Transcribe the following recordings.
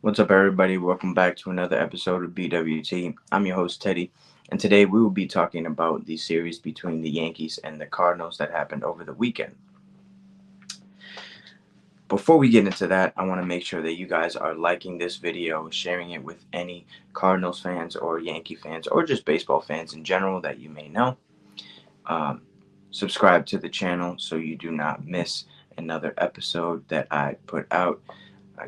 What's up, everybody? Welcome back to another episode of BWT. I'm your host, Teddy, and today we will be talking about the series between the Yankees and the Cardinals that happened over the weekend. Before we get into that, I want to make sure that you guys are liking this video, sharing it with any Cardinals fans or Yankee fans or just baseball fans in general that you may know. Um, Subscribe to the channel so you do not miss another episode that I put out.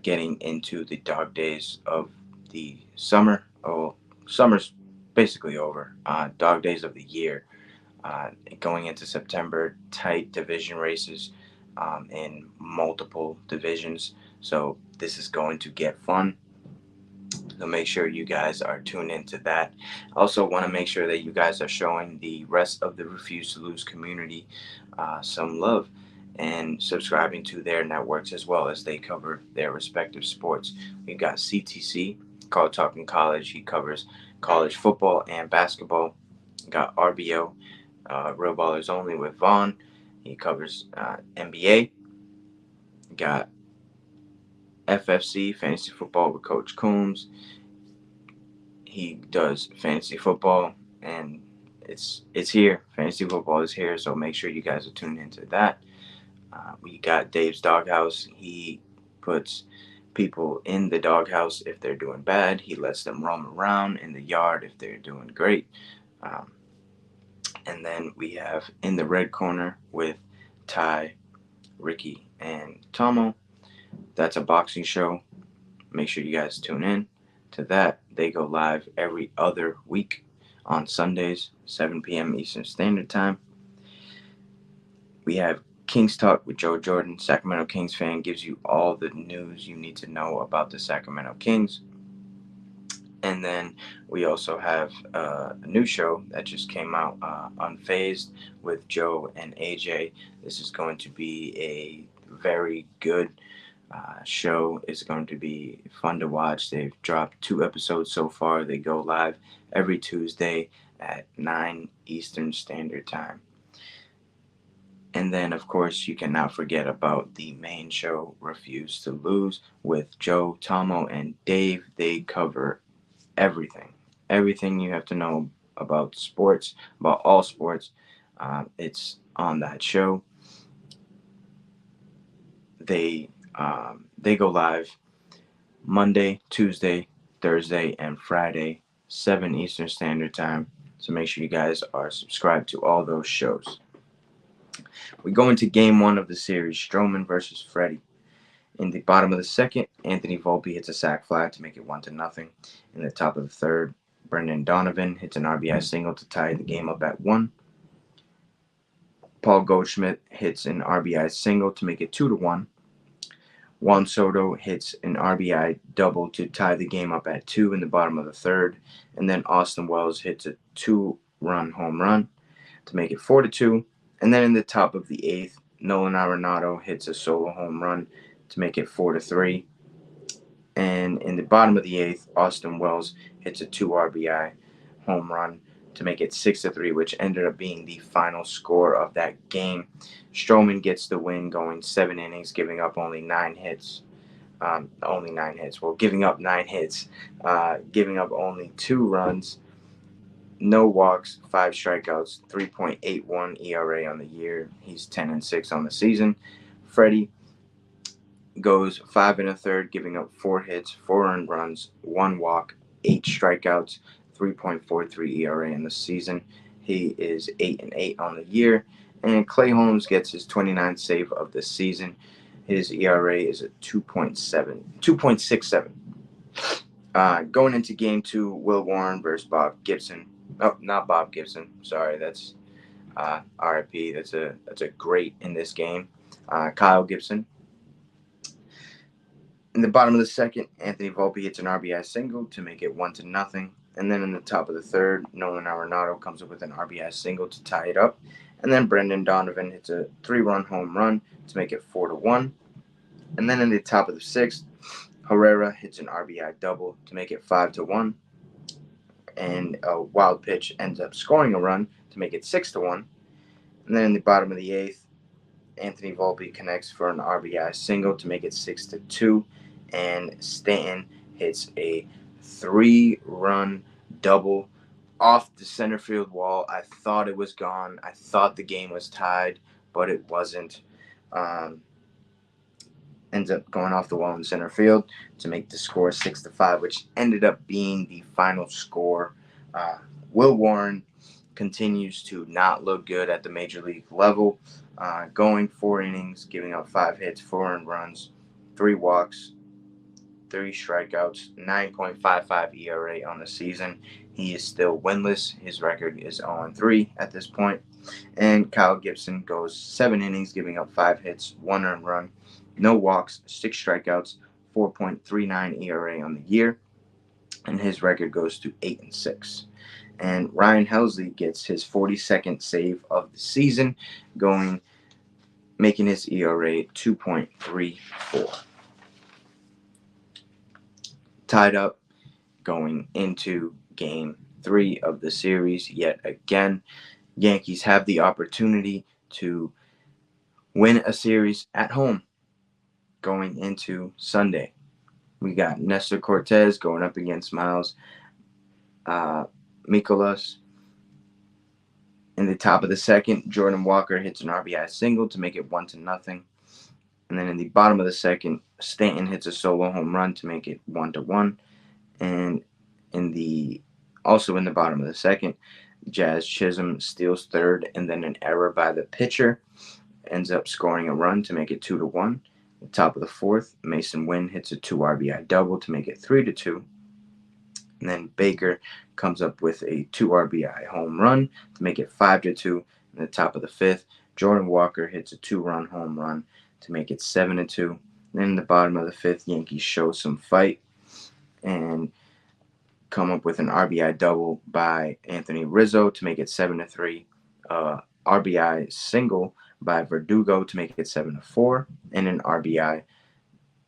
Getting into the dog days of the summer. Oh, summer's basically over. Dog days of the year. Going into September, tight division races in multiple divisions. So this is going to get fun. So make sure you guys are tuned into that. I also want to make sure that you guys are showing the rest of the Refuse to Lose community some love and subscribing to their networks as well as they cover their respective sports. We've got CTC, called Talking College. He covers college football and basketball. We got RBO, Real Ballers Only with Vaughn. He covers NBA. We got FFC, Fantasy Football with Coach Coombs. He does fantasy football, and it's here. Fantasy football is here, so make sure you guys are tuned into that. We got Dave's Doghouse. He puts people in the doghouse if they're doing bad. He lets them roam around in the yard if they're doing great. Um, and then we have In the Red Corner with Ty, Ricky, and Tomo. That's a boxing show. Make sure you guys tune in to that. They go live every other week on Sundays, 7 p.m. Eastern Standard Time. We have Kings Talk with Joe Jordan. Sacramento Kings fan gives you all the news you need to know about the Sacramento Kings. And then we also have a new show that just came out, Unfazed, with Joe and AJ. This is going to be a very good show. Is going to be fun to watch. They've dropped 2 episodes so far. They go live every Tuesday at 9 Eastern Standard Time. And then, of course, you cannot forget about the main show, Refuse to Lose, with Joe, Tomo, and Dave. They cover everything. Everything you have to know about sports, about all sports. It's on that show. They go live Monday, Tuesday, Thursday, and Friday, 7 Eastern Standard Time. So make sure you guys are subscribed to all those shows. We go into game one of the series, Stroman versus Freddie. In the bottom of the second, Anthony Volpe hits a sac fly to make it 1-0. In the top of the third, Brendan Donovan hits an RBI single to tie the game up at 1. Paul Goldschmidt hits an RBI single to make it 2-1. Juan Soto hits an RBI double to tie the game up at 2 in the bottom of the third. And then Austin Wells hits a 2-run home run to make it 4-2. And then in the top of the eighth, Nolan Arenado hits a solo home run to make it 4-3. And in the bottom of the eighth, Austin Wells hits a 2 RBI home run to make it 6-3, which ended up being the final score of that game. Stroman gets the win, going 7 innings, giving up only 9 hits. Well, giving up 9 hits, giving up only 2 runs, no walks, 5 strikeouts, 3.81 ERA on the year. He's 10-6 on the season. Freddie goes 5 1/3, giving up 4 hits, 4 earned runs, 1 walk, 8 strikeouts, 3.43 ERA in the season. He is 8-8 on the year. And Clay Holmes gets his 29th save of the season. His ERA is at 2.67. Going into game 2, Will Warren versus Bob Gibson. Oh, not Bob Gibson. Sorry, that's RIP. That's a great in this game. Kyle Gibson. In the bottom of the second, Anthony Volpe hits an RBI single to make it 1-0. And then in the top of the third, Nolan Arenado comes up with an RBI single to tie it up. And then Brendan Donovan hits a 3-run home run to make it 4-1. And then in the top of the sixth, Herrera hits an RBI double to make it 5-1. And a wild pitch ends up scoring a run to make it 6-1. And then in the bottom of the eighth, Anthony Volpe connects for an RBI single to make it 6-2. And Stanton hits a 3-run double off the center field wall. I thought it was gone. I thought the game was tied, but it wasn't. Ends up going off the wall in center field to make the score 6-5, which ended up being the final score. Will Warren continues to not look good at the major league level, going 4 innings, giving up 5 hits, 4 earned runs, 3 walks, 3 strikeouts, 9.55 ERA on the season. He is still winless. His record is 0-3 at this point. And Kyle Gibson goes 7 innings, giving up 5 hits, 1 earned run, no walks, 6 strikeouts, 4.39 ERA on the year. And his record goes to 8-6. And Ryan Helsley gets his 42nd save of the season, making his ERA 2.34. Tied up going into Game 3 of the series yet again. Yankees have the opportunity to win a series at home going into Sunday. We got Nestor Cortez going up against Miles Mikolas. In the top of the second, Jordan Walker hits an RBI single to make it 1-0. And then in the bottom of the second, Stanton hits a solo home run to make it 1-1. And also in the bottom of the second, Jazz Chisholm steals third, and then an error by the pitcher ends up scoring a run to make it 2-1. At the top of the fourth, Mason Wynn hits a 2 RBI double to make it 3-2. And then Baker comes up with a 2 RBI home run to make it 5-2. In the top of the fifth, Jordan Walker hits a 2-run home run to make it 7-2. Then in the bottom of the fifth, Yankees show some fight and come up with an RBI double by Anthony Rizzo to make it 7-3. RBI single by Verdugo to make it 7-4, and an RBI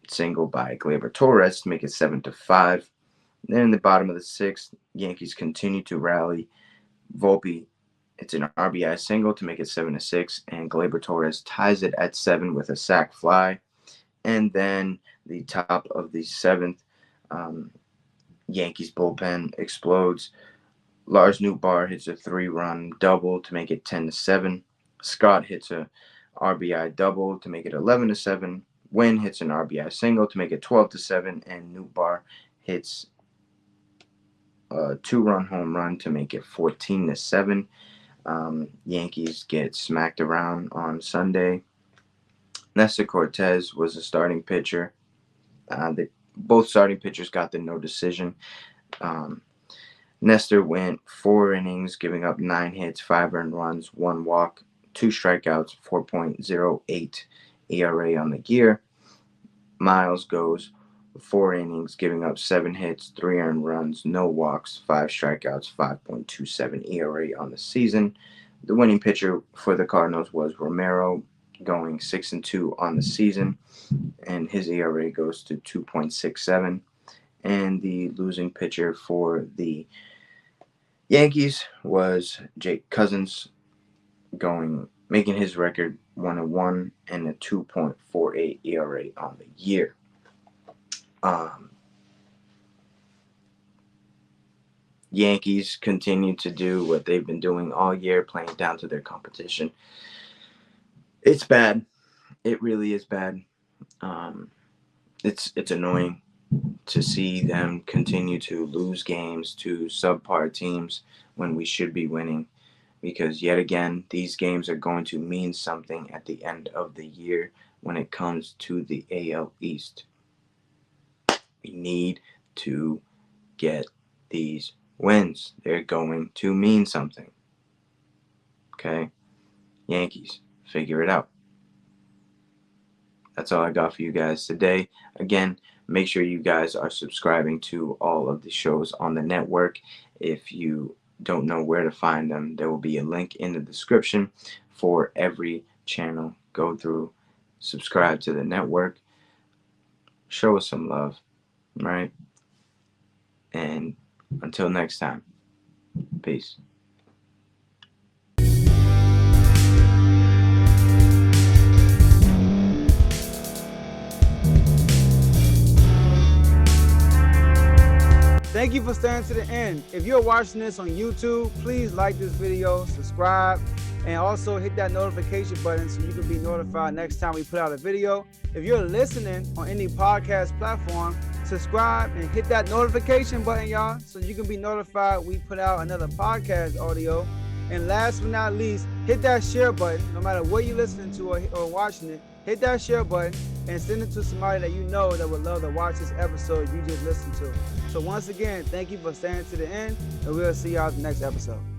single by Gleyber Torres to make it 7-5. Then in the bottom of the sixth, Yankees continue to rally. Volpe, it's an RBI single to make it 7-6, and Gleyber Torres ties it at 7 with a sac fly. And then the top of the seventh, Yankees bullpen explodes. Lars Nootbaar hits a 3-run double to make it 10-7. Scott hits a RBI double to make it 11-7. Wynn hits an RBI single to make it 12-7, and Nootbaar hits a 2-run home run to make it 14-7. Yankees get smacked around on Sunday. Nestor Cortez was a starting pitcher. Both starting pitchers got the no decision. Nestor went 4 innings, giving up 9 hits, 5 earned runs, 1 walk, 2 strikeouts, 4.08 ERA on the year. Miles goes 4 innings, giving up 7 hits, 3 earned runs, no walks, 5 strikeouts, 5.27 ERA on the season. The winning pitcher for the Cardinals was Romero, going 6-2 on the season, and his ERA goes to 2.67. And the losing pitcher for the Yankees was Jake Cousins, making his record 1-1 and a 2.48 ERA on the year. Yankees continue to do what they've been doing all year, playing down to their competition. It's bad. It really is bad. It's annoying to see them continue to lose games to subpar teams when we should be winning, because yet again, these games are going to mean something at the end of the year when it comes to the AL East. We need to get these wins. They're going to mean something. Okay? Yankees, figure it out. That's all I got for you guys today. Again, make sure you guys are subscribing to all of the shows on the network. If you don't know where to find them, there will be a link in the description for every channel. Go through, subscribe to the network, show us some love, right? And until next time, peace. Thank you for staying to the end. If you're watching this on YouTube, please like this video, subscribe, and also hit that notification button so you can be notified next time we put out a video. If you're listening on any podcast platform, subscribe and hit that notification button, y'all, so you can be notified we put out another podcast audio. And last but not least, hit that share button. No matter what you're listening to or watching it, hit that share button and send it to somebody that you know that would love to watch this episode you just listened to. So once again, thank you for staying to the end, and we'll see y'all in the next episode.